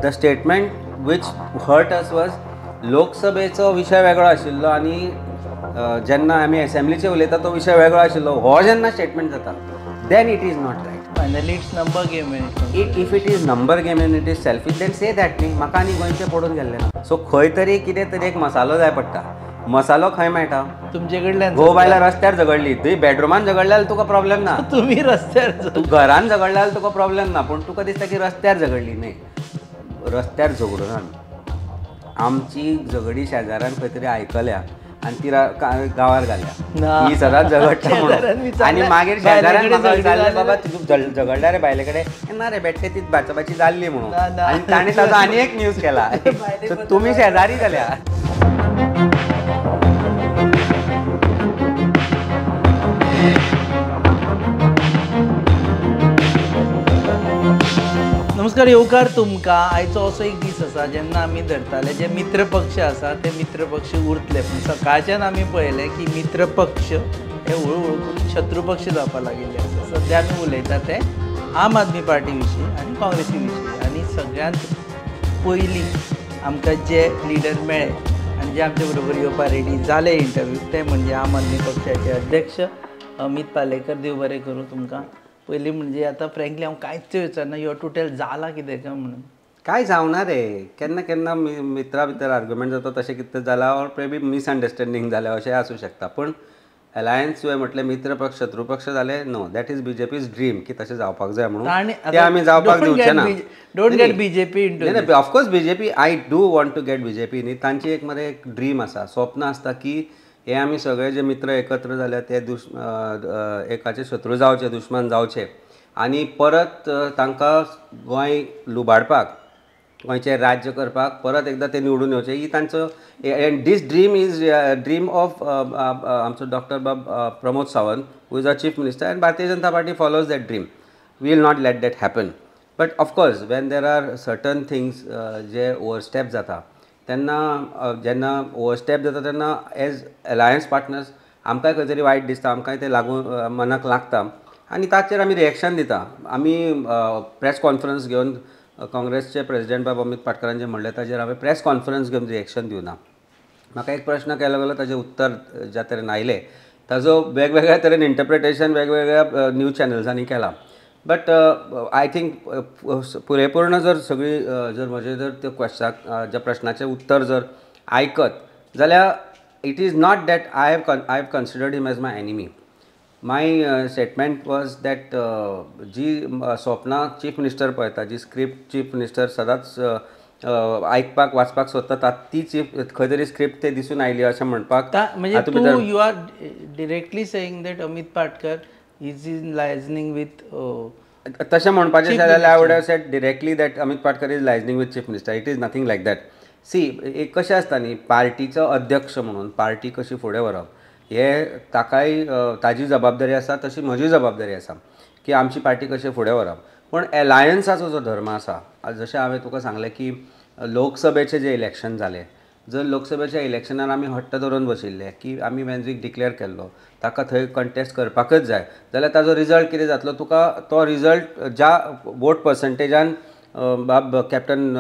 The statement which hurt us was लोकसभेचो विशय वेगळो आशिल्लो आनी जेन्ना आमी असेंब्लीचे उलयता तो विशय वेगळो आशिल्लो हो जेन्ना स्टेटमेंट जाता then it is not right. Finally it's number game. If it is number game and it is selfish then say that न्ही. म्हाका आनी गोंयचें पडून गेल्लें ना. सो खंय तरी कितें तरी एक मसालो जाय पडटा. मसालो खंय मेळटा? तुमचे कडल्यान. घोव बायलां रस्त्यार झगडली, तुवें बेडरुमान झगडल्यार तुका प्रॉब्लेम ना. तुम्ही रस्त्यार तूं घरान झगडल्यार तुका प्रॉब्लेम ना. पूण तुका दिसता की रस्त्यार झगडली. न्ही, रस्त्यार झगडून आमची झगडी शेजाऱ्यान खंय तरी आयकल्या आनी ती गांवार घाल्या. ही सदांच झगडटा म्हणून. आनी मागीर शेजाऱ्यान म्हाका विचारलें, बाबा तूं झगडल्या रे बायले कडेन? ना रे बेट्टे, ती बाचाबाची जाल्ली म्हणून. आनी ताणें ताजो आनी एक न्यूज केला. सो तुमी शेजारी जाल्या. नमस्कार, येवकार तुमकां. आयचो असो एक दीस आसा जेन्ना आमी धरताले जे मित्र पक्ष आसा ते मित्र पक्ष उरतले. पूण सकाळच्यान आमी पळयलें की मित्र पक्ष हे हळूहळू करून शत्रू पक्ष जावपाक लागिल्ले आसा. सद्या आमी उलयता ते आम आदमी पार्टी विशीं आनी काँग्रेसी विशीं. आनी सगळ्यांत पयलीं आमकां जे लिडर मेळ्ळे आनी जे आमचे बरोबर येवपाक रेडी जाले इंटरव्यू ते म्हणजे आम आदमी पक्षाचे अध्यक्ष अमित पालेकर. देव बरें करूं तुमकां. पयलीं म्हणजे आतां फ्रँकली हांव कांयच विचारना, यू टू टेल जाला कितें काय म्हणून. काय जावना रे. केन्ना केन्ना मित्रा भितर आर्ग्युमेंट जाता तशें कितें जालां ऑर मे बी मिसअंडरस्टँडींग जालें अशें आसूं शकता. पूण अलायन्स तुवें म्हटलें मित्र पक्ष शत्रू पक्ष जाले. नो, दॅट इज बीजेपीज ड्रीम की तशें जावपाक जाय म्हणून. ते आमी जावपाक दिवचे ना. Don't get BJP into. Of course BJP, I do want to get BJP. न्ही, तांची एक मरे एक ड्रीम आसा, स्वप्न आसता की हे आमी सगळे जे मित्र एकत्र जाल्यार ते एकाचे शत्रू जावचे, दुश्मन जावचे आनी परत तांकां गोंय लुबाडपाक, गोंयचें राज्य करपाक परत एकदां ते निवडून येवचे. ही तांचो and this dream is dream of आमचो doctor Pramod Sawant, who is a chief minister, and Bharatiya Janata Party follows that dream. We will not let that happen. But of course when there are certain things जे ओवरस्टेप जाता तेन्ना, जेन्ना overstep जाता तेन्ना age alliance partners आमकांय खंय तरी वायट दिसता, आमकांय तें लागून मनाक लागता आनी ताचेर आमी रिएक्शन दिता. आमी प्रेस कॉन्फरन्स घेवन काँग्रेसचे प्रेसिडेंट बाब अमित पाटकरान जें म्हणलें ताचेर हांवें प्रेस कॉन्फरन्स घेवन रिएक्शन दिवना. म्हाका एक प्रश्न केलो गेलो, ताचें उत्तर ज्या तरेन आयलें ताजो वेगवेगळ्या तरेन इंटरप्रिटेशन वेगवेगळ्या न्यूज चॅनल्सांनी केलां. बट आय थिंक पुरेपूर्ण जर सगळी जर म्हजें जर त्या ज्या प्रश्नाचें उत्तर जर आयकत जाल्यार it is not that I have considered him as my enemy. My statement was that जी स्वप्ना चीफ मिनिस्टर पळयता, जी स्क्रिप्ट चीफ मिनिस्टर सदांच आयकपाक वाचपाक सोदता, ती चीफ खंय तरी स्क्रिप्ट ते दिसून आयली अशें म्हणपाक. म्हणजे you are directly saying that Amit Patkar is in liaisoning with. तशें म्हणपाचें जाल्यार I would have said directly that Amit Patkar is liaisoning with chief minister. It is nothing like that. See, एक कशें आसता न्ही, पार्टीचो अध्यक्ष म्हणून पार्टी कशी फुडें व्हरप हे ताकाय ताजी जबाबदारी आसा, तशी म्हजी जबाबदारी आसा की आमची पार्टी कशी फुडें व्हरप. पूण एलायन्साचो जो धर्म आसा, जशें हांवें तुका सांगलें की लोकसभेचें जें इलेक्शन जालें, जर लोकसभेच्या इलेक्शनार आमी हट्ट धरून बशिल्ले की आमी वेंचणूक डिक्लेअर केल्लो, ताका थंय कंटेस्ट करपाकच जाय, जाल्यार ताजो रिजल्ट कितें जातलो तुका तो रिजल्ट ज्या वोट पर्संटेजान बाब कॅप्टन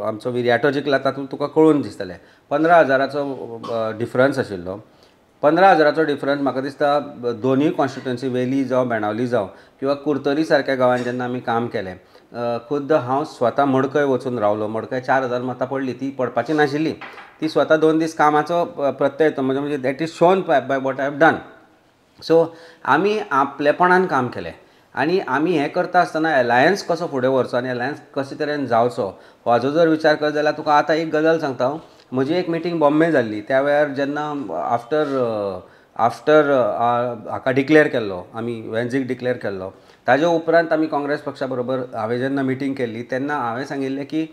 आमचो विर्याटो जिखला तातूंत तुका कळून दिसतलें. 15,000चो डिफरन्स आशिल्लो. 15,000चो डिफरन्स म्हाका दिसता दोनूय कॉन्स्टिट्युएन्सी, वेली जावं बेणावली जावं किंवा कुर्तरी सारक्या गांवांत जेन्ना आमी काम केलें, खुद्द हांव स्वता मडकय वचून रावलो. मडकय 4,000 मतां पडली, ती पडपाची नाशिल्ली. ती स्वता 2 दीस कामाचो प्रत्यय म्हणजे that is shown by what I have done. So आमी आपलेपणान काम केलें आनी आमी हें करता आसतना अलायन्स कसो फुडें व्हरचो आनी अलायन्स कशे तरेन जावचो हाजो जर विचार करत जाल्यार तुका आतां एक गजाल सांगता हांव. म्हजी एक मिटींग बॉम्बे जाल्ली, त्या वेळार जेन्ना आफ्टर हाका डिक्लेअर केल्लो, आमी वेंचणूक डिक्लेअर केल्लो, ताजे उपरांत आमी काँग्रेस पक्षा बरोबर हांवें जेन्ना मिटींग केल्ली तेन्ना हांवें सांगिल्लें की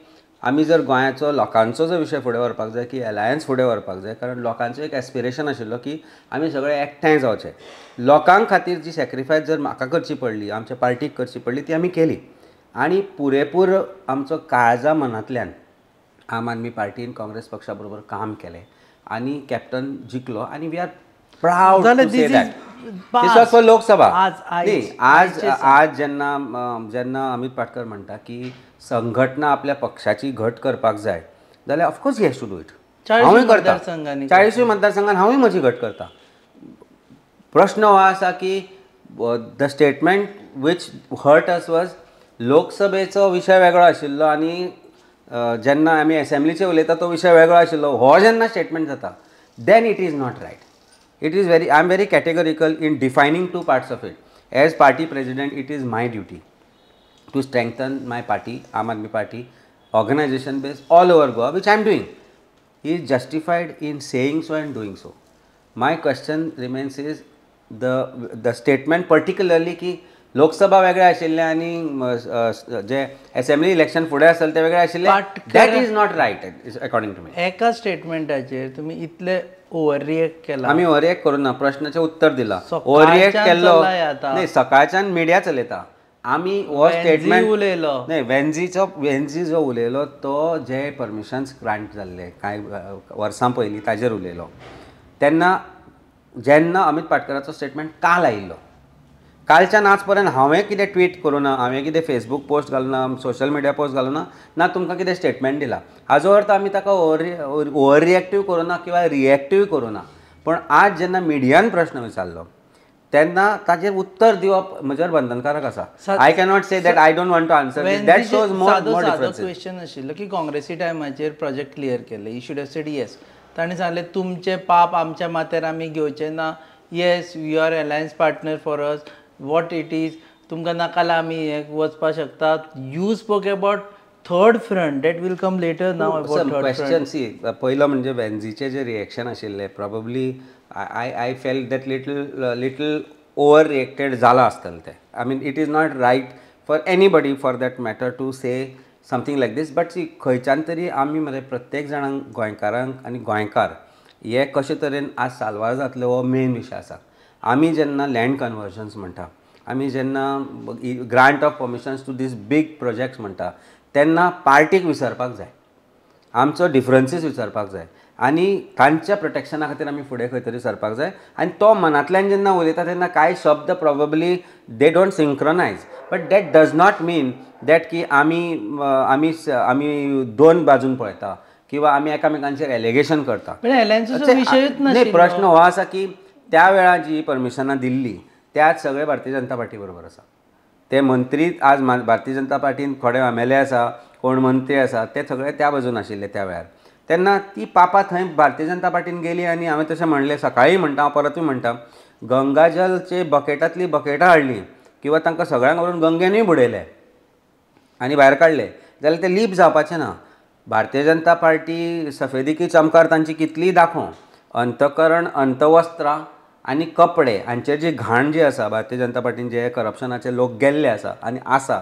आमी जर गोंयाचो लोकांचो जो विशय फुडें व्हरपाक जाय, की अलायन्स फुडें व्हरपाक जाय, कारण लोकांचो एक एस्पिरेशन आशिल्लो की आमी सगळे एकठांय जावचे. लोकां खातीर जी सॅक्रिफायस जर म्हाका करची पडली, आमच्या पार्टीक करची पडली, ती आमी केली आनी पुरेपूर आमचो काळजा मनांतल्यान आम आदमी पार्टीन काँग्रेस पक्षा बरोबर काम केलें आनी कॅप्टन जिखलो आनी वी आर प्राऊड जाल्यार to say this is that past. This was for Lok Sabha. आयज आज जेन्ना अमित पाटकर म्हणटा की संघटना आपल्या पक्षाची घट करपाक जाय जाल्यार of course he has to do it. 40 हांवूय करता मतदारसंघांनी 40 मतदारसंघान हांवूय म्हजी घट करता. प्रश्न हो आसा की the statement which hurt us was लोकसभेचो विशय वेगळो आशिल्लो आनी जेन्ना आमी असेंब्लीचे उलयता तो विशय वेगळो आशिल्लो. हो जेन्ना स्टेटमेंट जाता then it is not right. It is very, I am very categorical in defining two parts of it. As party president, it is my duty to strengthen my party, Aam Aadmi Party, organization base all over Goa, which I am doing. He is justified in saying so and doing so. My question remains is the statement particularly की लोकसभा वेगळे आशिल्ले आनी जे assembly election फुडें आसले ते वेगळे आशिल्ले. That is not right according to me. एका स्टेटमेंटाचेर तुमी इतले ओव्हर रिएक्ट केला. आमी ओव्हर रिएक्ट करूं ना. प्रश्नाचें उत्तर दिलां. ओव्हर रिएक्ट केल्लो न्ही. सकाळच्यान मिडिया चलयता. आमी हो स्टेटमेंट उलयलो न्ही. वेन्झी जो उलयलो तो जे परमिशन्स ग्रांट जाल्ले कांय वर्सां पयलीं ताजेर उलयलो तेन्ना जेन्ना अमित पाटकराचो स्टेटमेंट काल आयिल्लो कालच्यान आज पर्यंत हांवें कितें ट्वीट करूं ना. हांवें कितें फेसबूक पोस्ट घालूं ना. सोशल मिडिया पोस्ट घालूं ना. ना तुमकां कितें स्टेटमेंट दिला. हाजो अर्थ आमी ताका ओव्हर रिएक्टीव करूं ना किंवा रिएक्टीव करूं ना. पण आज जेन्ना मिडियान प्रश्न विचारलो तेन्ना ताजेर उत्तर दिवप म्हजेर बंधनकारक आसा. I cannot say that I don't want to answer. That shows more difference. Question आशिल्लो की काँग्रेसी टायमाचेर प्रोजेक्ट क्लियर केले. You should have said yes. ताणें सांगलें तुमचे पाप आमच्या माथ्यार आमी घेवचे ना. Yes you are alliance partner for us. What it is तुमकां नाकाला आमी हे वचपाक शकतात. You spoke about third front that will come later now about third question. See पयलो म्हणजे वेन्झीचे जे रिएक्शन आशिल्ले probably I feel that little over reacted जाला आसतलें तें. I mean it is not right for anybody for that matter to say something like this. But see खंयच्यान तरी आमी मरे प्रत्येक जाणांक गोंयकारांक आनी गोंयकार हे कशे तरेन आज साल्वार जातले हो मेन विशय आसा. आमी जेन्ना लँड कन्वर्जन्स म्हणटा आमी जेन्ना grant of permissions to this big projects म्हणटा तेन्ना पार्टीक विसरपाक जाय. आमचो डिफरन्सीस विसरपाक जाय आनी तांच्या प्रोटेक्शना खातीर आमी फुडें खंय तरी सरपाक जाय. आनी तो मनांतल्यान जेन्ना उलयता तेन्ना कांय शब्द probably they don't synchronise. But that does not mean that की आमी दोन बाजून पळयता किंवा आमी एकामेकांचेर एलिगेशन करता. विशयूच प्रश्न हो आसा की त्या वेळार जी परमिशनां दिल्ली त्याच सगळे भारतीय जनता पार्टी बरोबर आसा. ते मंत्री आज भारतीय जनता पार्टीन थोडे एम.एल.ए. आसा कोण मंत्री आसा ते सगळे त्या बाजून आशिल्ले त्या वेळार. तेन्ना ती पापां थंय भारतीय जनता पार्टीन गेली आनी हांवें तशें म्हणलें सकाळीं म्हणटा हांव परतूय म्हणटा गंगाजलचे बकेटांतली बकेटां हाडलीं किंवा तांकां सगळ्यांक व्हरून गंगेनूय बुडयले आनी भायर काडले जाल्यार ते लीप जावपाचें ना. भारतीय जनता पार्टी सफेदी की चमकार तांची कितलीय दाखोव अंतकरण अंतवस्त्रां आनी कपडे हांचेर जी घाण जी आसा भारतीय जनता पार्टीन जे करप्शनाचे लोक गेल्ले आसा आनी आसा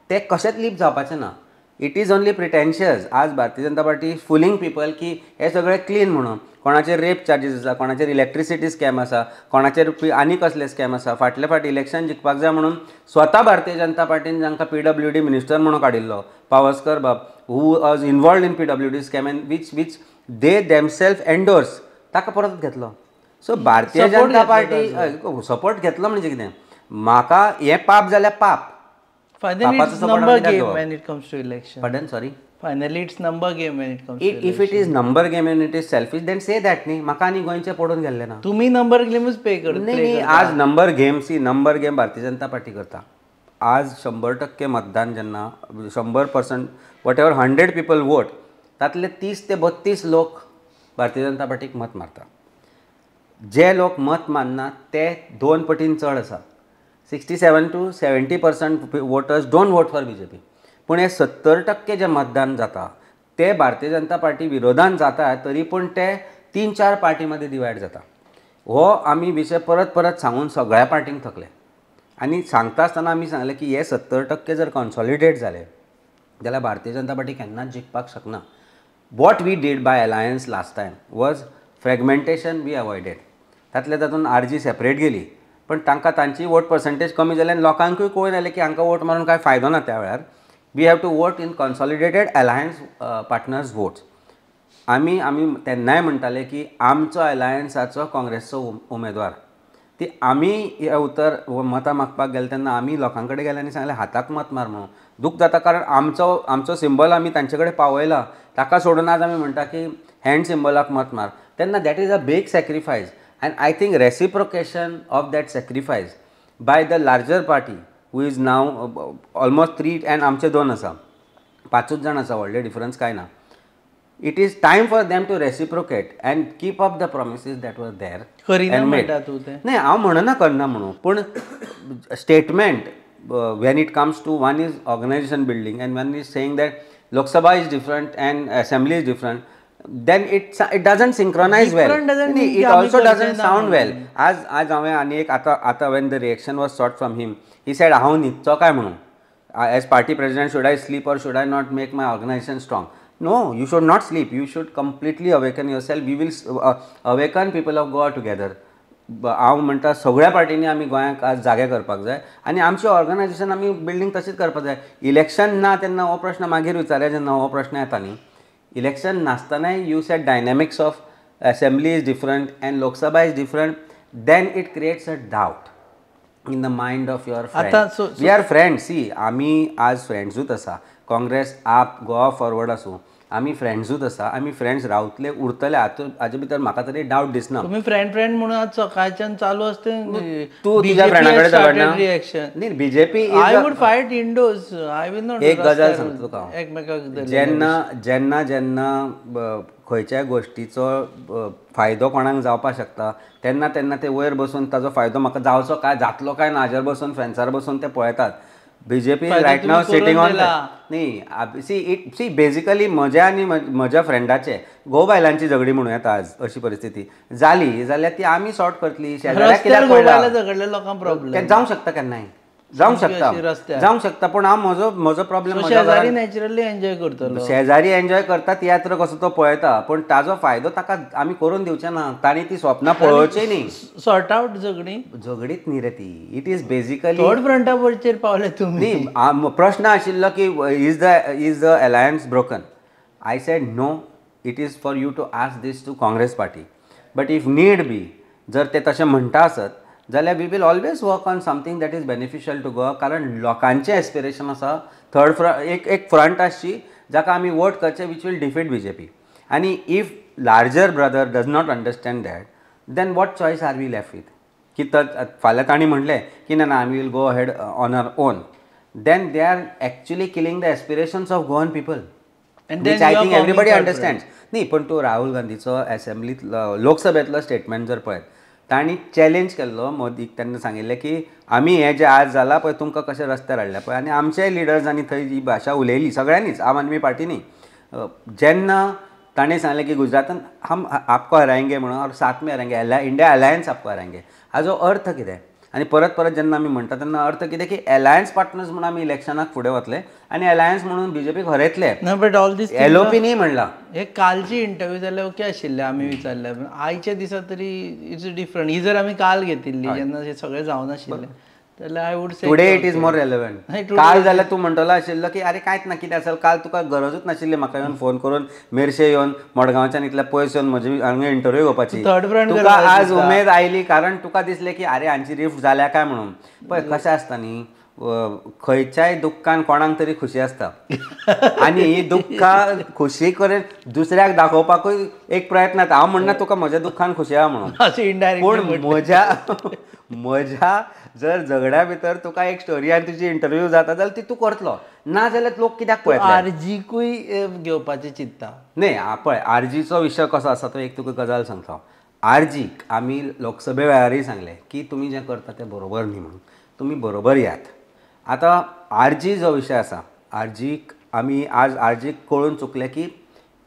ते कशेंच लीप जावपाचें ना. It is only pretentious. आज Bharatiya Janata Party is fooling people की हे सगळे क्लीन म्हणून. कोणाचेर रेप चार्जीस आसा, कोणाचेर इलेक्ट्रिसिटी स्कॅम आसा, कोणाचेर आनी कसले स्कॅम आसा. फाटले फावटी इलेक्शन जिखपाक जाय म्हणून स्वता भारतीय जनता पार्टीन जांकां PWD मिनिस्टर म्हणून काडिल्लो पावसकर बाब who was involved in PWD scam and which they themselves endorse ताका परत घेतलो. सो भारतीय जनता पार्टी सपोर्ट घेतलो म्हणजे कितें म्हाका हें पाप जाल्यार पाप. Finally, it's number game when it comes to election. Pardon, sorry. Finally, it's number game when it comes to election. If it is number game and it is selfish, then say that न्ही. म्हाका आनी गोंयचे पडून गेल्ले ना. तुम्ही number गेमच पे करता. नाही आज number game see number game Bharatiya Janata party करता. आज 100% मतदान जेन्ना 100% वॉट एवर 100 पीपल वोट तातले 30 ते 32 लोक भारतीय जनता पार्टीक मत मारता. जे लोक मत मानना ते 2 पटीन चड आसा. 67 to 70% voters don't vote for BJP. पूण हे 70% जे मतदान जाता ते भारतीय जनता पार्टी विरोधान जाता तरी पूण ते 3-4 पार्टीमध्ये डिवायड जाता. हो आमी विशय परत परत सांगून सगळ्या पार्टींक थकले आनी सांगता आसतना आमी सांगलें की हे 70% जर कॉन्सॉलिडेट जाले जाल्यार भारतीय जनता पार्टी केन्नाच जिखपाक शकना. What we did by alliance last time was fragmentation we avoided. तातले तातूंत RG सेपरेट गेली पण तांकां तांची वोट पर्संटेज कमी जाली आनी लोकांकूय कळून आयलें की हांकां वोट मारून कांय फायदो ना त्या वेळार. We have to vote in consolidated alliance partners votes. आमी तेन्नाय म्हणटाले की आमचो अलायन्साचो काँग्रेसचो उमेदवार ती आमी हे उतर मतां मागपाक गेले तेन्ना आमी लोकां कडेन गेले आनी सांगलें हाताक मत मार म्हणून. दूख जाता कारण आमचो सिंबल आमी तांचे कडेन पावयला, ताका सोडून आज आमी म्हणटा की हँड सिंबलाक मत मार. तेन्ना that is a big sacrifice and I think reciprocation of that sacrifice by the larger party who is now almost 3 and आमचे 2 आसा, 5 जाण आसा, व्हडले डिफरन्स कांय ना. It is time for them to reciprocate and keep up the promises that were there. Kareena म्हणटा तूं तें. नाही हांव म्हणना करना म्हणून, पूण statement when it comes to one is organization building and one is saying that Lok Sabha is different and assembly is different, then it doesn't synchronize well. Different doesn't mean It की आमी also doesn't करचें ना sound well. आज हांवें आनी एक आतां when the reaction was sought from him, he said हांव न्हिदचो काय म्हणून. As party president, should I sleep or should I not make my organization strong? No, you should not sleep. You should completely awaken yourself. We will awaken people of Goa together. हांव म्हणटा सगळ्या पार्टींनी आमी गोंयांक आज जागे करपाक जाय आनी आमचें ऑर्गनायजेशन आमी बिल्डींग तशीच करपाक जाय. इलेक्शन ना तेन्ना हो प्रश्न मागीर विचारया जेन्ना हो प्रश्न येता न्ही. इलेक्शन नासतनाय you set dynamics of assembly is different and Lok Sabha is different, then it creates a doubt in the mind of your friend. We are friends. See आमी आज फ्रेंड्सूच आसा. काँग्रेस आप गोवा फॉरवर्ड आसूं आमी फ्रेंड्सूच आसा. आमी फ्रेंड्स रावतले उरतले. हाचे भितर म्हाका तरी डावट दिसना. तुम्ही फ्रेंड म्हणून आज सकाळच्यान चालू असते तूं तुज्या फ्रेंडा कडेन झगडना रिएक्शन. न्ही BJP I would fight indoors. I will not. एक गजाल सांगता तुका हांव. एकमेकाक जेन्ना खंयच्याय गोश्टीचो फायदो कोणाक जावपाक शकता तेन्ना ते वयर बसून ताजो फायदो म्हाका जावचो काय जातलो काय ना हाजेर बसून फेन्सार बसून ते पळयतात. BJP right now sitting on न्ही. सी बेजिकली म्हज्या आनी म्हज्या फ्रेंडाचे घोव बायलांची झगडी म्हणूं येता आज अशी परिस्थिती जाली जाल्यार ती आमी सॉर्ट करतली. शेजाऱ्याक कित्याक पळयला झगडले लोकांक प्रॉब्लेम जावंक शकता केन्नाय जावंक शकता पूण हांव म्हजो प्रॉब्लेम शेजारी नॅचरली एन्जॉय करतलो. शेजारी एन्जॉय करता तियात्र कसो तो पळयता पूण ताजो फायदो ताका आमी करून दिवचे ना. तांणी ती स्वप्नां पळोवची न्ही. सॉर्ट आउट झगडीत न्ही रे ती. इट इज बेजिकली थर्ड फ्रंटाचेर पावले तुमी. प्रश्न आशिल्लो की is the alliance broken. I said no, it is for you to ask this to Congress party. But if need be जर ते तशें म्हणटा आसत जाल्यार we will always work on something that is beneficial to Goa. कारण लोकांचें एस्पिरेशन आसा third एक फ्रंट आसची जाका आमी वोट करचे वीच वील डिफीट बीजेपी. आनी if larger brother does not understand that then what choice are we left with. की फाल्यां तांणी म्हणलें की ना आमी will go head on our own, then they are actually killing the aspirations of Goan people which I think everybody understands. न्ही पण तूं राहुल गांधीचो असेंब्लींत लोकसभेंतलो स्टेटमेंट जर पळयत तांणी चॅलेंज केल्लो मोदीक. तेन्ना सांगिल्लें की आमी हें जें आज जालां पळय तुमकां कशें रस्त्यार हाडल्या पळय आनी आमचेय लिडर्सांनी थंय ही भाशा उलयली सगळ्यांनीच आम आदमी पार्टीनी. जेन्ना ताणें सांगलें की गुजरातान हम आपको हराएंगे म्हणून और साथ में हराएंगे, इंडिया अलायन्स आपको हराएंगे, हाजो अर्थ कितें. आनी परत जेन्ना आमी म्हणटा तेन्ना अर्थ कितें की अलायन्स पार्टनर्स म्हणून आमी इलेक्शनाक फुडें वतले आनी अलायन्स म्हणून बीजेपीक हरयतले. बट ऑल दीस एलओपी न्ही म्हणला. हे कालची इंटरव्यू जाल्यार ओके आशिल्ले आमी विचारले. आयच्या दिसा तरी इट्स डिफरंट. ही जर आमी काल घेतिल्ली जेन्ना हे सगळें जावन आशिल्लें जाल्यार I wood say today it is more relevant. काल जाल्यार तूं म्हणटलो आशिल्लो की आरे कांयच ना कितें आसलें काल तुका गरजूच नाशिल्ली म्हाका येवन फोन करून मेरशे येवन मडगांवच्यान इतल्या पयस येवन म्हजी हांगा इंटरव्यू घेवपाची. तुका आज उमेद आयली कारण तुका दिसलें की आरे हांची रिफ्ट जाल्या काय म्हणून. पळय कशें आसता न्ही खंयच्याय दुख्खान कोणाक तरी खुशी आसता आनी ही दुख्खां खुशी करून दुसऱ्याक दाखोवपाकूय एक प्रयत्न येता. हांव म्हणना तुका म्हज्या दुख्खान खुशी आहा म्हणून पूण म्हज्या जर झगड्या भितर तुका एक स्टोरी आनी तुजी इंटरव्यू जाता जाल्यार ती तूं करतलो ना जाल्यार लोक कित्याक पळयतले. आरजीकूय घेवपाचें चिंतता न्ही. पळय आरजीचो विशय कसो आसा तो एक तुका गजाल सांगता. आरजीक आमी लोकसभे वेळारय सांगलें की तुमी जें करता तें बरोबर न्ही म्हणून तुमी बरोबर यात. आतां आरजी जो विशय आसा आरजीक आमी आज आरजीक कळून चुकले की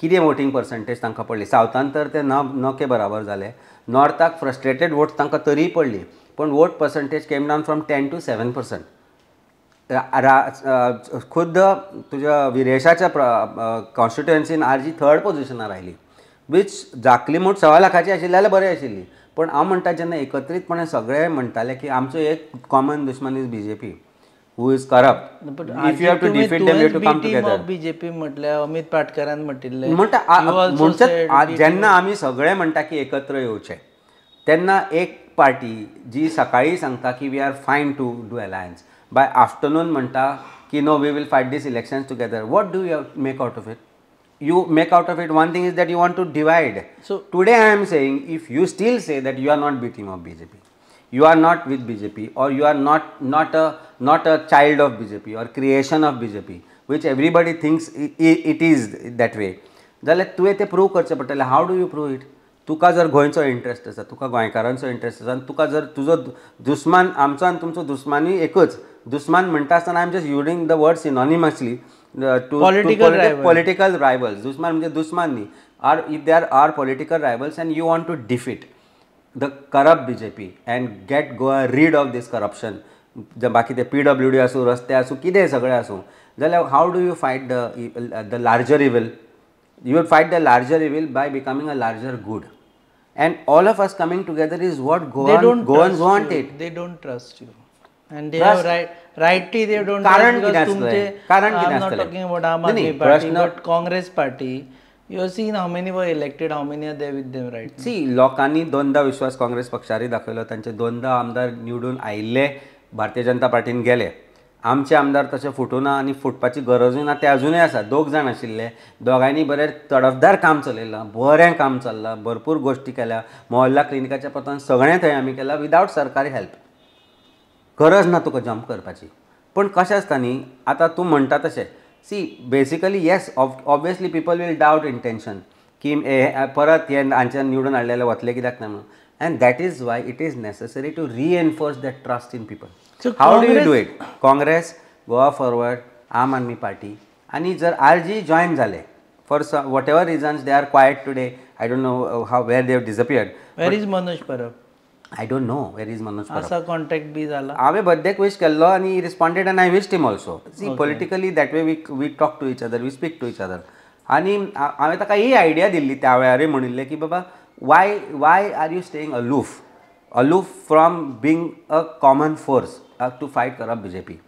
कितें वोटींग पर्संटेज तांकां पडली. सावथान तर ते न के बराबर जाले. नॉर्थाक फ्रस्ट्रेटेड वोट्स तांकां तरी पडली पण vote percentage came down from 10 to 7%. खुद्द तुज्या विरेशाच्या कॉन्स्टिट्युएन्सीन आरजी थर्ड पोजिशनार आयली वीच जाकली मूठ 6 लाखाची आशिल्ली जाल्यार बरी आशिल्ली. पण हांव म्हणटा जेन्ना एकत्रीतपणे सगळे म्हणटाले की आमचो एक कॉमन दुश्मन is BJP who is corrupt. If you have to defeat them, you have to come together. BJP म्हटल्यार अमित पाटकरान म्हटिल्ले म्हणटा जेन्ना आमी सगळे म्हणटा की एकत्र येवचे तेन्ना एक पार्टी जी सकाळी सांगता की we are fine to do alliance, by afternoon म्हणटा की no we will fight this elections together. What do you make out of it? You make out of it one thing is that you want to divide. So today I am saying, if you still say that you are not victim of BJP, you are not with BJP, or you are not a child of BJP or creation of BJP, which everybody thinks it is that way, जाल्यार तुवें तें prove करचें पडटलें. How do you prove it? तुका जर गोंयचो interest आसा, तुका गोंयकारांचो इंट्रस्ट आसा, आनी तुका जर तुजो दुस्मान, आमचो आनी तुमचो दुस्मानूय एकूच. दुस्मान म्हणटा आसतना I am just using the word synonymously to political rivals. दुश्मन म्हणजे दुश्मन न्ही. If there are political rivals and you want to defeat the corrupt BJP and go rid of this corruption, बाकी ते PWD आसूं, रस्ते आसूं, कितें सगळें आसूं, जाल्यार how do you fight the larger evil? You will fight the larger evil by becoming a larger good. And all of us coming together is what Goans want it. They don't trust you. And they have rightly they don't trust because I'm not talking about Aam Aadmi Party, but Congress Party. You have seen how many were elected, how many are there with them right now. See, लोकांनी दोनदा विश्वास काँग्रेस पक्षारी दाखवलो, तांचे दोनदा आमदार निवडून आयिल्ले भारतीय जनता पार्टीन गेले. आमचे आमदार तशे फुटूना आनी फुटपाची गरजूय ना, ते अजुनूय आसा. दोग जाण आशिल्ले, दोगांयनी बरें तडफदार काम चलयलां, बरें काम चल्लां, भरपूर गोश्टी केल्या. मोहल्ला क्लिनिकाच्या पत्रान सगळें थंय आमी केलां विदावट सरकारी हेल्प. गरज ना तुका जंप करपाची. पण कशें आसता न्ही, आतां तूं म्हणटा तशें, see basically yes obviously people will doubt intention की परत हे हांच्यान निवडून हाडलेले वतले कित्याक ना म्हणून. And that is why it is necessary to reinforce that trust in people. How do you do it? Congress, Goa Forward, Aam Aadmi Party, आणि जर RG जॉईन झाले for whatever reasons they are quiet today, I don't know how where they have disappeared. Where is Manoj Parab? I don't know where is Manoj Parab. असा contact बी झाला. हांवें बर्थडेक wish केल्लो आनी he responded and I wished him also. See, politically that way we talk to each other, we speak to each other. आनी हांवें ताका ही idea Delhi त्या वेळारय म्हणिल्लें की बाबा why are you staying aloof from being a common force to fight corrupt BJP.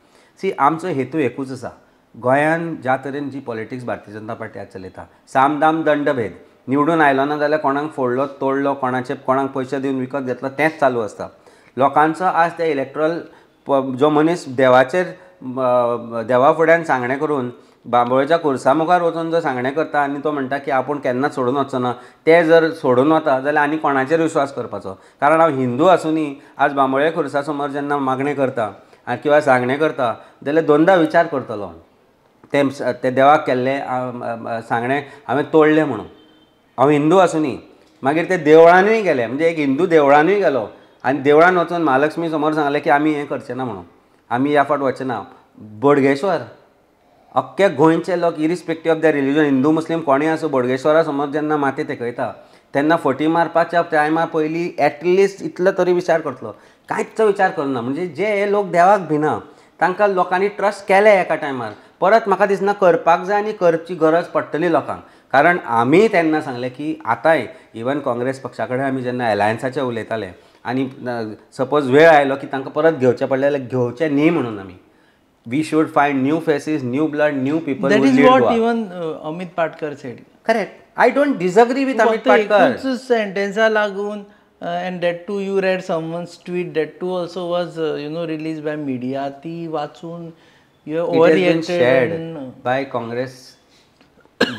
See, आमचो हेतू एकूच आसा. गोंयान ज्या तरेन जी पॉलिटिक्स भारतीय जनता पार्टी आज चलयता, साम दाम दंडभेद, निवडून आयलो ना जाल्यार कोणाक फोडलो तोडलो, कोणाक पयशे दिवन विकत घेतलो, तेंच चालू आसता. लोकांचो आज ते इलेक्ट्रल जो मनीस देवा फुड्यान सांगणें करून बांबोळेच्या खुर्सा मुखार वचून जो सांगणें करता आनी तो म्हणटा की आपूण केन्नाच सोडून वचचो ना, ते जर सोडून वता जाल्यार आनी कोणाचेर विश्वास करपाचो. कारण हांव हिंदू आसुनी आज बांबोळे खुर्सा समोर जेन्ना मागणें करता किंवा सांगणें करता जाल्यार दोनदा विचार करतलो. ते देवाक केल्ले सांगणें हांवें तोडलें म्हणून. हांव हिंदू आसुनी मागीर ते देवळानूय गेले, म्हणजे एक हिंदू देवळानूय गेलो आनी देवळान वचून महालक्ष्मी समोर सांगलें की आमी हें करचें ना म्हणून, आमी ह्या फावट वचचें ना. बोडगेश्वर, अख्खे गोंयचे लोक irrespective of the religion, Hindu मुस्लीम कोणीय आसूं, बोडगेश्वरा समोर जेन्ना माती तेकयता तेन्ना फटी मारपाच्या टायमा पयलीं एटलिस्ट इतलो तरी विचार करतलो. कांयच विचार करना. म्हणजे जे हे लोक देवाक भिना तांकां लोकांनी ट्रस्ट केले एका टायमार. परत म्हाका दिसना करपाक जाय आनी करची गरज पडटली लोकांक. कारण आमी तेन्ना सांगलें की आतांय इवन काँग्रेस पक्षा कडेन आमी जेन्ना एलायन्साचें उलयताले आनी सपोज वेळ आयलो की तांकां परत घेवचें पडलें जाल्यार घेवचें न्ही म्हणून आमी. We should find new faces, new blood, new people. That is what even Amit Patkar said. Correct. I don't disagree with Amit Patkar. सेंटेन्सा लागून and that too you read someone's tweet, that too also was released by media. ती वाचून you have overreacted. Shared by Congress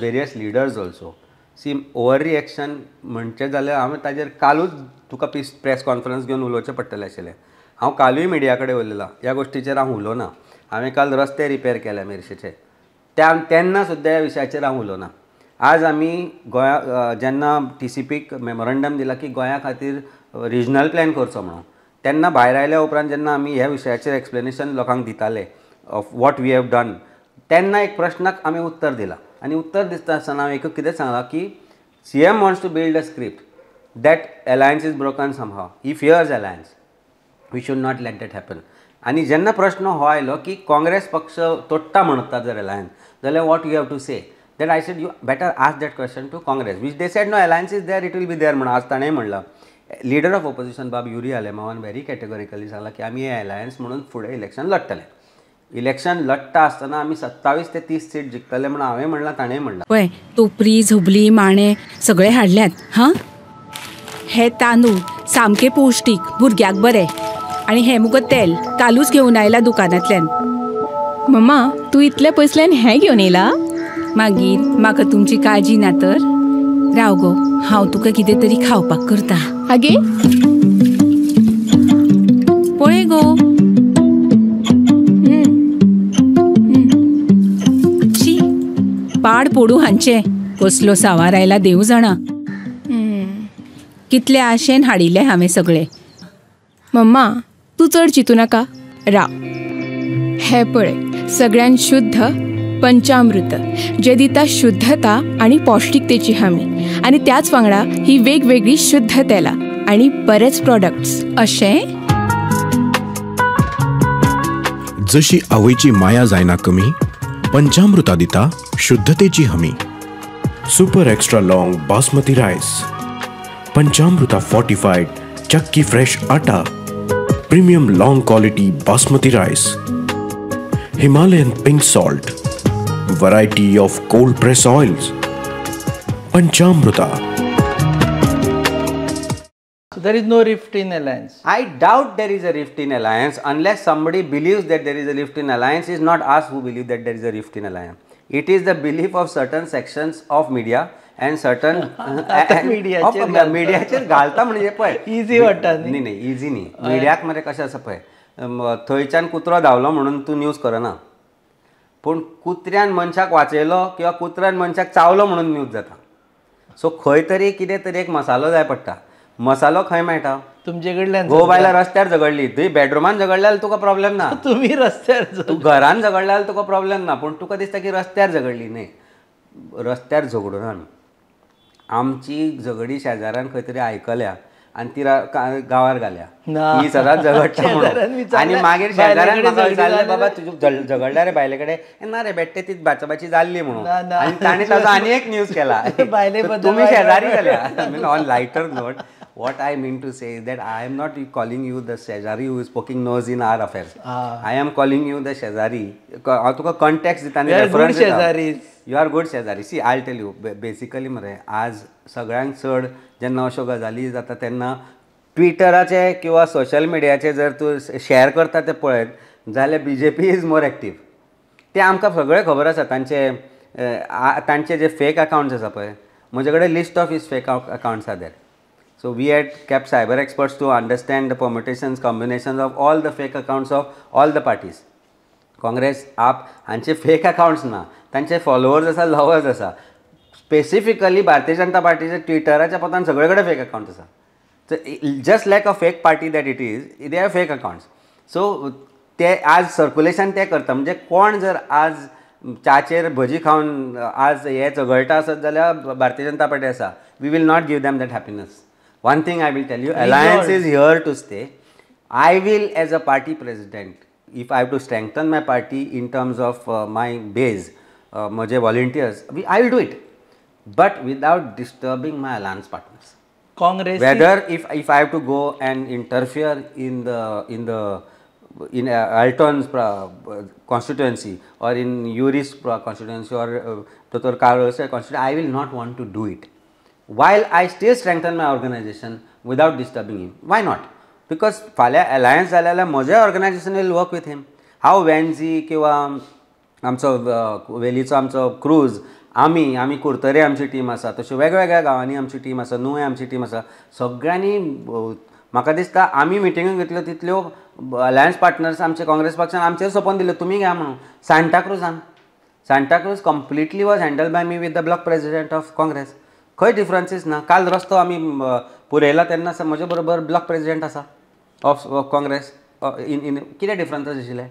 various leaders also. See, overreaction म्हणचे जाल्यार हांवें ताजेर कालूच तुका press conference घेवन उलोवचें पडटलें आशिल्लें. हांव कालूय मिडिया कडेन उलयलां. ह्या गोश्टीचेर हांव उलोवना. हांवें काल रस्ते रिपेर केले मेरशेचे, तेन्ना सुद्दां ह्या विशयाचेर हांव उलोवना. आज आमी गोंया जेन्ना TCPक मेमोरंडम दिला की गोंया खातीर रिजनल प्लॅन करचो म्हणून, तेन्ना भायर आयल्या उपरांत जेन्ना आमी ह्या विशयाचेर एक्सप्लेनेशन लोकांक दिताले of what we have done, तेन्ना एक प्रश्नाक आमी उत्तर दिलां. आनी उत्तर दिता आसतना हांवें एक कितें सांगलां की CM wants to build a script that alliance is broken somehow. He fears alliance. We should not let that happen. आनी जेन्ना प्रश्न हो आयलो की काँग्रेस पक्ष तोडटा म्हणटा जर अलायन्स, जाल्यार what you have to say. Then I said, you better ask that question to Congress, which they said, no, alliance is there, it will be there. म्हणून आज ताणें म्हणलां. लीडर ऑफ ऑपोजिशन बाब युरी आलेमावान व्हेरी कॅटेगोरिकली सांगला की आमी हे alliance म्हणून फुडें इलेक्शन लडटले. इलेक्शन लढटा आसतना आमी 27 ते 30 सीट जिखतले म्हणून हांवें म्हणलां ताणेंय म्हणलां. पळय टोपरी झबली माणे सगळे हाडल्यात हां. हे तांदूळ सामके पौश्टीक भुरग्याक बरे आनी हे मुगो तेल कालूच घेवन आयला दुकानांतल्यान. मम्मा तू इतल्या पयसल्यान हें घेवन येयला? मागीर म्हाका तुमची काळजी ना तर. राव गो हांव तुका कितें तरी खावपाक करता. आगे पळय गो. शी पाड पडू हांचे कसलो सावार आयला देव जाणा. कितले आशेन हाडिल्ले हांवें सगळे. मम्मा तू चड चिंतू नाका. राव हे पळय सगळ्यान शुद्ध पंचामृत जे दिता शुद्धता आणि पौष्टिकतेची हमी आणि त्याच वांगडा ही वेगवेगळी शुद्ध तेलां आणि बरेच प्रोडक्ट्स. अशें जशी आवयची माया जायना कमी पंचामृता दिता शुद्धतेची हमी. सुपर एक्स्ट्रा लॉंग बासमती रायस, पंचामृता फोर्टिफाइड चक्की fresh atta, premium long quality basmati rice, Himalayan pink salt, variety of cold press oils. Panchamruta. So there is no rift in alliance. I doubt there is a rift in alliance unless somebody believes that there is a rift in alliance. It's not us who believe that there is a rift in alliance. It is the belief of certain sections of media and certain मिडियाचेर घालता म्हणजे पळय easy वाटता न्ही. नाही easy न्ही. मिडियाक मरे कशें आसा पळय थंयच्यान कुत्रो धांवलो म्हणून तूं न्यूज करना, पूण कुत्र्यान मनशाक वाचयलो किंवा कुत्र्यान मनशाक चावलो म्हणून न्यूज जाता. सो खंय तरी कितें तरी एक मसालो जाय पडटा. मसालो खंय मेळटा? तुमचे कडल्यान. घोव बायलां रस्त्यार झगडली, थंय बेडरूमान झगडल्यार तुका प्रॉब्लेम ना. तुम्ही रस्त्यार तूं घरान झगडल्यार तुका प्रॉब्लेम ना, पूण तुका दिसता की रस्त्यार झगडली. न्ही, रस्त्यार झगडून आमी आमची झगडी शेजाऱ्यान खंय तरी आयकल्या आनी ती गांवार घाल्या ही सदांच झगडटा म्हणून. आनी मागीर शेजाऱ्यान म्हाका विचारलें बाबा तुजी झगडल्या रे बायले कडेन? ना रे बेट्टे ती बाचाबाची जाल्ली म्हणून. आनी ताणें ताजो आनी एक न्यूज केला तुमी शेजारी जाल्या. On lighter note what I mean to say is that I am not calling you the Shezari who is poking nose in our affairs. I am calling you the Shezari. Tuka context दितानी reference you are good Shezari. See, I'll tell you basically मरे आज सगळ्यांक चड जेन्ना अश्यो गजाली जाता तेन्ना ट्विटराचे किंवा सोशल मिडियाचे जर तूं शेअर करता ते पळयत जाल्यार BJP इज मोर एक्टीव. ते आमकां सगळें खबर आसा. तांचे जे फेक अकाउंट्स आसा पळय, म्हजे कडेन list of his fake accounts are there. So we had kept cyber experts to understand the permutations, combinations of all the fake accounts of all the parties. Congress, AAP, हांचे fake accounts ना, तांचे followers आसा, lovers आसा. Specifically Bharatiya Janata पार्टीचे ट्विटराच्या पोतान सगळे कडेन fake account आसा. Just like a fake party that it is, they are fake accounts. So ते आज सर्क्युलेशन ते करता. म्हणजे कोण जर आज च्याचेर भजी खावन आज हे झगडटा आसत जाल्यार भारतीय जनता पार्टी आसा. We will not give them that happiness. One thing I will tell you, alliance is here to stay. I will, as a party president, if I have to strengthen my party in terms of my base, my volunteers, I will do it, but without disturbing my alliance partners. Congress. Whether if I have to go and interfere in Alton's constituency or in Yuri's constituency or Dr. Carlos' constituency, I will not want to do it. While I still strengthen my organization without disturbing him. Why not? Because फाल्यां alliance जाल्यार म्हजें organization will work with him. हांव वेन्झी किंवा आमचो वेलीचो आमचो cruise आमी कुर्तरे आमची team आसा, तशें वेगवेगळ्या गांवांनी आमची टीम आसा, नुवें आमची टीम आसा. सगळ्यांनी म्हाका दिसता आमी मिटिंगो घेतल्यो तितल्यो अलायन्स पार्टनर्स आमचे काँग्रेस पक्षान आमचेर सोंपोवन दिल्यो तुमी घ्या म्हणून. Santa Cruz completely was handled by me with the block president of Congress. खंय डिफरन्सीस ना. काल रस्तो आमी पुरयला तेन्ना म्हजे बरोबर ब्लॉक प्रेसिडेंट आसा ऑफ काँग्रेस. इन कितें डिफरन्सीस आशिल्ले?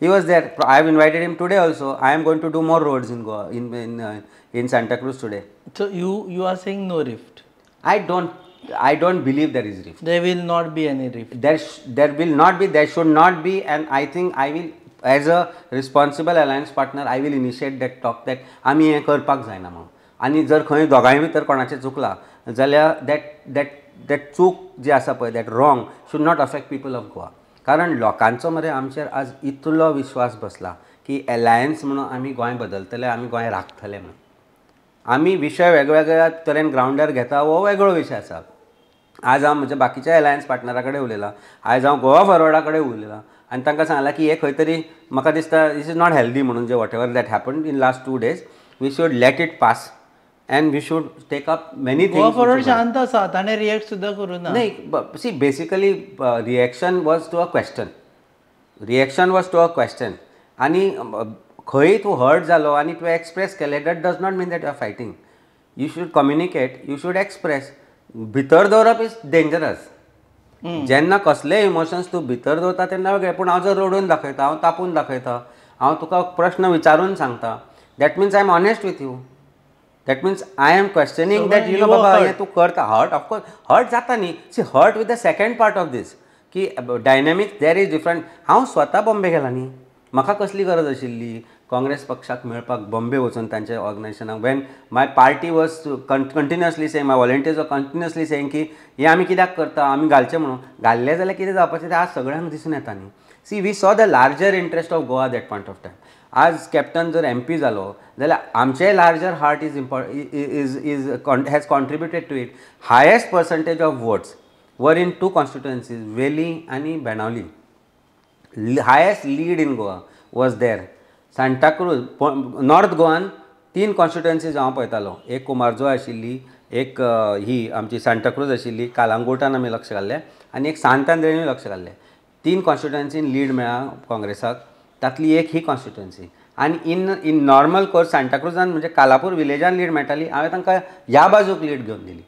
He was there. I have invited him today also. I am going to do more roads in Goa in Santa Cruz today. So you are saying no rift? I don't believe there is rift. There will not be any rift. There will not be. There should not be. And I think I will, as a responsible alliance partner, I will initiate that talk that आमी हें करपाक जायना म्हणून. आनी जर खंय दोगांय भितर कोणाचें चुकलां जाल्यार that चूक जी आसा पळय, that wrong should not affect people of Goa. कारण लोकांचो मरे आमचेर आज इतलो विश्वास बसला की एलायन्स म्हणून आमी गोंय बदलतले, आमी गोंय राखतले म्हणून. आमी विशय वेगवेगळ्या तरेन ग्रावंडार घेता हो वेगळो विशय आसा. आज हांव म्हज्या बाकीच्या एलायन्स पार्टनरा कडेन उलयलां, आयज हांव गोवा फॉरवर्डा कडेन उलयलां आनी तांकां सांगलां की हे खंय तरी म्हाका दिसता दिस इज नॉट हेल्दी म्हणून जे whatever that happen in last 2 days we should let it pass and we should take up many Goa things. Forward शांत आसा, ताणें रिएक्ट सुद्दां करूना. नाही see basically reaction was to a question. Reaction was to a question आनी खंय तूं hurt जालो आनी तुवें एक्सप्रेस केलें that does not mean that you are fighting. You should communicate, you should express. भितर दवरप इज डेंजरस. जेन्ना कसले इमोशन्स तूं भितर दवरता तेन्ना वेगळें. पूण हांव जर रडून दाखयता, हांव तापून दाखयता, हांव तुका प्रश्न विचारून सांगता, that means I am honest with you. That means I am questioning that you know बाबा हें तूं करता. हर्ट ऑफकोर्स हर्ट जाता न्ही. See hurt with the second part of this की डायनॅमिक्स देर इज डिफरंट. हांव स्वता बॉम्बे गेला न्ही. म्हाका कसली गरज आशिल्ली काँग्रेस पक्षाक मेळपाक बॉम्बे वचून तांच्या ऑर्गनायजेशनाक. When my party was continuously saying, my volunteers were continuously saying की हें आमी कित्याक करता, आमी घालचें म्हणून. घाल्लें जाल्यार कितें जावपाचें तें आज सगळ्यांक दिसून येता न्ही. See we saw the larger interest of Goa that point of time. आज कॅप्टन जर MP जालो जाल्यार आमचें larger heart has contributed to it. Highest percentage of votes were in 2 constituencies, Velim आनी Benaulim. Highest lead in Goa was there. Santa Cruz north गोवान 3 constituencies हांव पळयतालो. एक कुमारजुआ आशिल्ली, एक ही आमची सांताक्रूज आशिल्ली, कालांगुटान आमी लक्ष घाल्लें, आनी एक सांत आंद्रेनूय लक्ष घाल्लें. 3 constituencies लीड मेळ्ळा काँग्रेसाक, तातली एक ही कॉन्स्टिट्युएन्सी. आनी इन नॉर्मल कोर्स सांताक्रुजान म्हणजे कालापूर विलेजान लीड मेळटाली, हांवें तांकां ह्या बाजूक लीड घेवन दिली.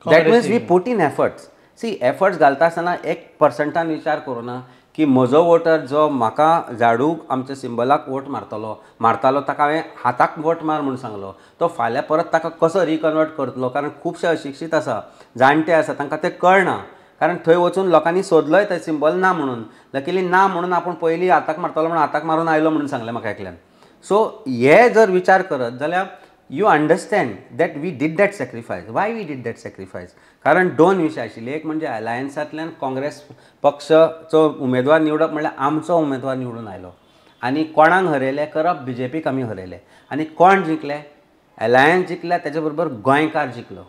That means we put in efforts. See efforts घालता आसतना 1% विचार करूना की म्हजो वोटर जो म्हाका झाडूक आमच्या सिंबलाक वोट मारतालो ताका हांवें हाताक वोट मार म्हणून सांगलो, तो फाल्यां परत ताका कसो रिकन्वर्ट करतलो. कारण खुबशे अशिक्षीत आसा, जाणटे आसा, तांकां तें कळना. कारण थंय वचून लोकांनी सोदलोय थंय सिंबल ना म्हणून. लकिली ना म्हणून आपूण पयलीं हाताक मारतलो म्हणून हाताक मारून आयलो म्हणून सांगलें म्हाका एकल्यान. सो हे जर विचार करत जाल्यार you understand that we did that sacrifice. Why we did that sacrifice? कारण 2 विशय आशिल्ले. एक म्हणजे अलायन्सांतल्यान काँग्रेस पक्षाचो उमेदवार निवडप म्हणल्यार आमचो उमेदवार निवडून आयलो, आनी कोणाक हरयले करप BJPक आमी हरयले. आनी कोण जिंकले? अलायन्स जिंकल्या, तेजे बरोबर गोंयकार जिंकलो.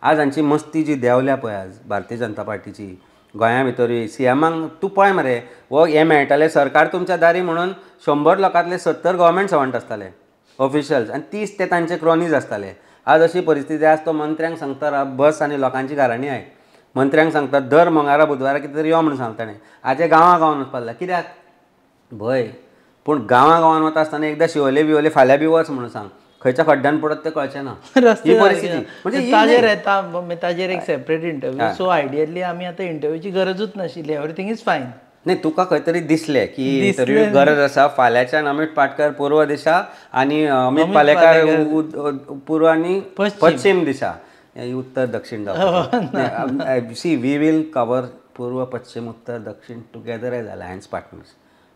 आज हांची मस्ती जी देंवल्या पळय आज भारतीय जनता पार्टीची गोंया भितरूय CMाक तूं पळय मरे, वो हें मेळटालें सरकार तुमच्या दारी म्हणून 100 लोकांतले 70 गव्हर्मेंट सर्वंट आसताले ऑफिशियल्स, आनी 30 ते तांचे क्रॉनीज आसताले. आज अशी परिस्थिती आज तो मंत्र्यांक सांगता बस आनी लोकांची घराणी आय. मंत्र्यांक सांगता दर मंगळारा बुधवारा कितें तरी यो म्हणून सांगता ताणें. आजे गांवां वचपाक कित्याक भंय. पूण गांवां वता आसतना एकदां शिवोले बिवोले फाल्यां बी वच म्हणून सांग, खंयच्या खड्ड्यान पडत तें कळचें ना. ही परिस्थिती म्हणजे ताजेर येता. ताजेर एक सेपरेट इंटरव्यू. सो आयडियली आमी आतां इंटरव्यूची गरजूच नाशिल्ली. एवरीथींग इज फायन. नाही, तुका खंय तरी दिसलें की इंटरव्यू गरज आसा. फाल्यांच्यान अमित पाटकर पूर्व दिशा आनी अमित पालेकार पूर्व आनी पश्चिम दिशा, उत्तर दक्षिण जावं. सी वी वील कवर पूर्व पश्चिम उत्तर दक्षिण टुगेदर एज अलायन्स पार्टनर्स.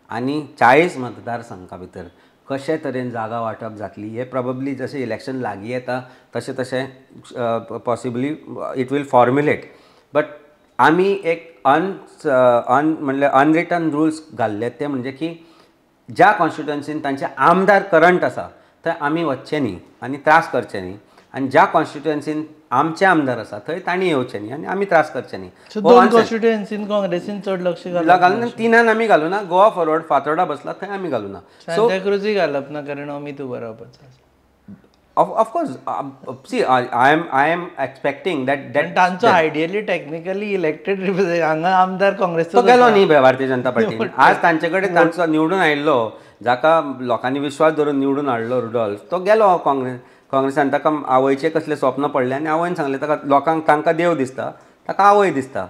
आनी 40 मतदारसंघा भितर कशे तरेन जागा वांटप जातली हे प्रॉबेबली जशें इलेक्शन लागीं येता तशें तशें possibly it will formulate. But आमी एक म्हणल्यार अनरिटन रुल्स घाल्ले, ते म्हणजे की ज्या कॉन्स्टिट्युएन्सीन तांचे आमदार करंट आसा थंय आमी वचचें न्ही आनी त्रास करचे न्ही, आनी ज्या कॉन्स्टिट्युएन्सीन आमचे आमदार आसा थंय तांणी येवचे न्ही आनी आमी त्रास करचे न्ही. 2 कॉन्स्टिट्युएन्सीन काँग्रेसीन चड लक्ष घालून 3 आमी घालूं ना. गोवा फॉरवर्ड फातोर्डा बसला थंय आमी घालूं ना. सांताक्रूजय घालप ना कारण अमित उबो रावपाचो. Of course see I am expecting that तांचो आयडियली टेक्निकली इलेक्टेड हांगा आमदार काँग्रेसचो तो गेलो न्ही भारतीय जनता पार्टीन. आज तांचे कडेन तांचो निवडून आयिल्लो, जाका लोकांनी विश्वास धरून निवडून हाडलो रुडॉल्फ, तो गेलो काँग्रेसान. ताका आवयचे कसले स्वप्न पडले आनी आवयन सांगलें ताका, लोकांक तांकां देव दिसता, ताका आवय दिसता.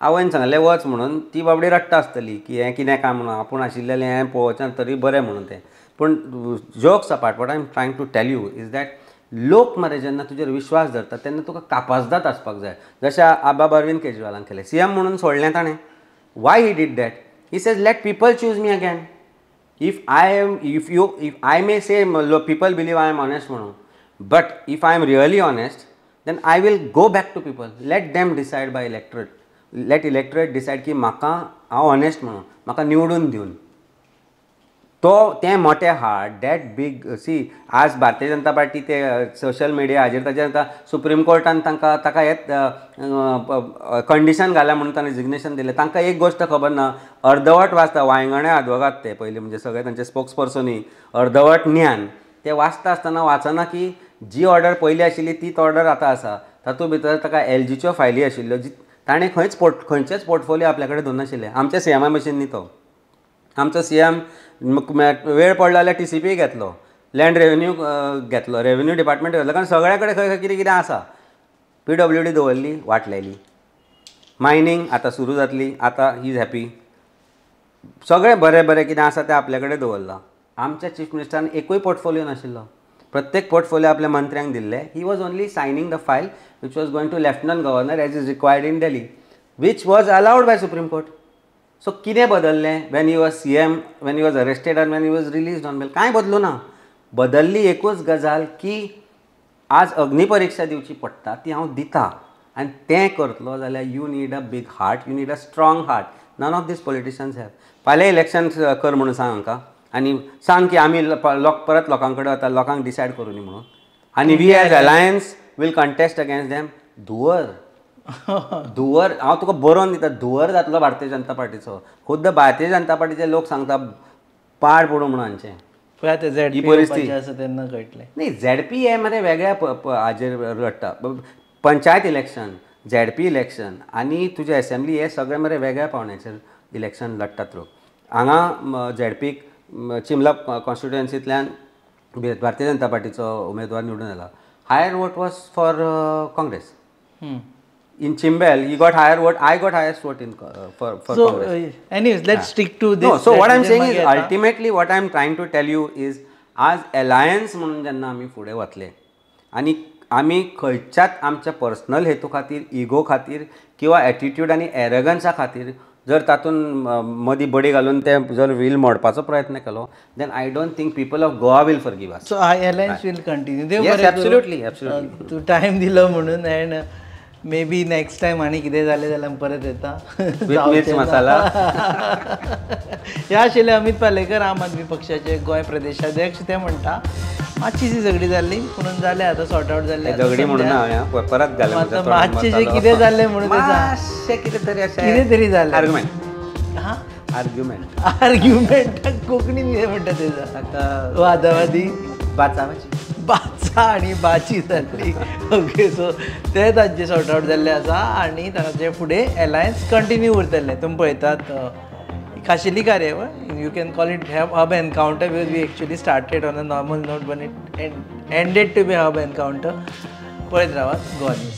आवयन सांगलें वच म्हणून. ती बाबडी रडटा आसतली की हें कितें काम म्हणून, आपूण आशिल्लें हें पळोवचें तरी बरें म्हणून तें. पूण jokes apart, what I am trying to tell you is that लोक मरे जेन्ना तुजेर विश्वास धरता तेन्ना तुका कापासदात आसपाक जाय. जशें आबा अरविंद केजरीवालान केलें. CM म्हणून सोडलें ताणें. Why he did that? He says let people choose me again. If I may say people believe I am honest म्हणून, but if I am really honest then I will go back to people. Let them decide by electorate. Let electorate decide की म्हाका हांव honest म्हणून म्हाका निवडून दिवन तो तें मोठें हार्ट डॅट बीग सी आज भारतीय जनता पार्टी ते सोशल मिडिया हाजेर ताजेर आतां सुप्रीम कोर्टान ताका हें कंडिशन घाल्या म्हणून ताणें रिजिग्नेशन दिलें. तांकां एक गोश्ट खबर ना, अर्दवट वाचता वांयगणे आदवोगाद ते पयलीं म्हणजे सगळे तांचे स्पोक्स पर्सनूय अर्दवट ज्ञान ते वाचता आसतना वाचना की जी ऑर्डर पयलीं आशिल्ली तीच ऑर्डर आतां आसा. तातूंत भितर ताका LGच्यो फायली आशिल्ल्यो जी ताणें खंयचेच पोर्टफोलियो आपल्या कडेन दवरना आशिल्ले. आमच्या CMA भशेन न्ही तो. आमचो CM वेळ पडलो जाल्यार TCP घेतलो, लँड रेव्हेन्यू घेतलो, रेव्हेन्यू डिपार्टमेंट घेतलो, कारण सगळ्या कडेन खंय खंय कितें आसा. PWD दवरली, वाटलेली. मायनींग आतां सुरू जातली, आतां ही इज हॅपी. सगळें बरें बरें कितें आसा तें आपल्या कडेन दवरलां. आमच्या चीफ मिनिस्टरान एकूय पोर्टफोलियो नाशिल्लो. प्रत्येक पोर्टफोलियो आपल्या मंत्र्यांक दिल्ले. He was only signing the file which was going to lieutenant governor as is required in Delhi, which was allowed by supreme court. So कितें बदललें when he was CM, when he was arrested आनी when he was released on bail? कांय बदलूं ना. बदलली एकूच गजाल की आज अग्निपरीक्षा दिवची पडटा, ती हांव दितां आनी तें करतलो जाल्यार you need a big heart, you need a strong heart. None of this politicians have. फाल्यां इलेक्शन कर म्हणून सांग हांकां आनी सांग की आमी परत लोकां कडेन वता, लोकांक डिसायड करूनी म्हणून, आनी we as alliance will contest against them. धुवर हांव तुका बरोवन दिता, धुवर जातलो भारतीय जनता पार्टीचो. खुद्द भारतीय जनता पार्टीचे लोक सांगता पाड पडूं म्हणून हांचें. ही परिस्थिती तेन्ना कळटलें. नाही, ZP हे मरे वेगळ्या हाजेर लडटा. पंचायत इलेक्शन, ZP इलेक्शन आनी तुजें असेंब्ली हे सगळे मरे वेगळ्या पावण्याचेर इलेक्शन लडटात लोक. हांगा ZP चिमला कॉन्स्टिट्युएन्सींतल्यान भारतीय जनता पार्टीचो उमेदवार निवडून आयला. Higher vote was for Congress. In Chimbel, he got higher vote. I got highest vote in for Congress. Anyways, let's stick to this. No, so what I'm saying is ultimately what I'm trying to tell you is आज alliance म्हणून जेन्ना आमी फुडें वतले आनी आमी खंयच्याच आमच्या पर्सनल हेतू खातीर, इगो खातीर किंवा एटिट्यूड आनी एरगन्सा खातीर जर तातूंत मदीं बडी घालून ते जर वील मोडपाचो प्रयत्न केलो, then I don't think people of Goa will forgive us. So alliance will continue. Yes, absolutely. तूं टायम दिलो म्हणून end may be next time आनी कितें जालें जाल्यार परत येता. मिर्च मसाला. हे आशिल्ले अमित पालेकर, आम आदमी पक्षाचे गोंय प्रदेशाध्यक्ष. ते म्हणटा मातशी सी झगडी जाल्ली म्हणून जालें, आतां सॉर्ट आवट जाल्लें. झगडी म्हणून हांवें परत घालें. मातशें जें कितें जाल्लें म्हणून कितें तरी जालें. आर्ग्युमेंट. हां, आर्ग्युमेंट कोंकणीन कितें म्हणटा तेजा? आतां वादावादी बाचा आनी बाची जाल्ली. ओके, सो ते तांचे सॉर्ट आवट जाल्ले आसा आनी ताचे फुडें एलायन्स कंटिन्यू उरतलें. तुमी पळयतात खाशेली कार्यावळ, you can call it hub encounter, because we actually started on a normal note but it ended to be hub encounter. पळयत रावात गोवा न्यूज.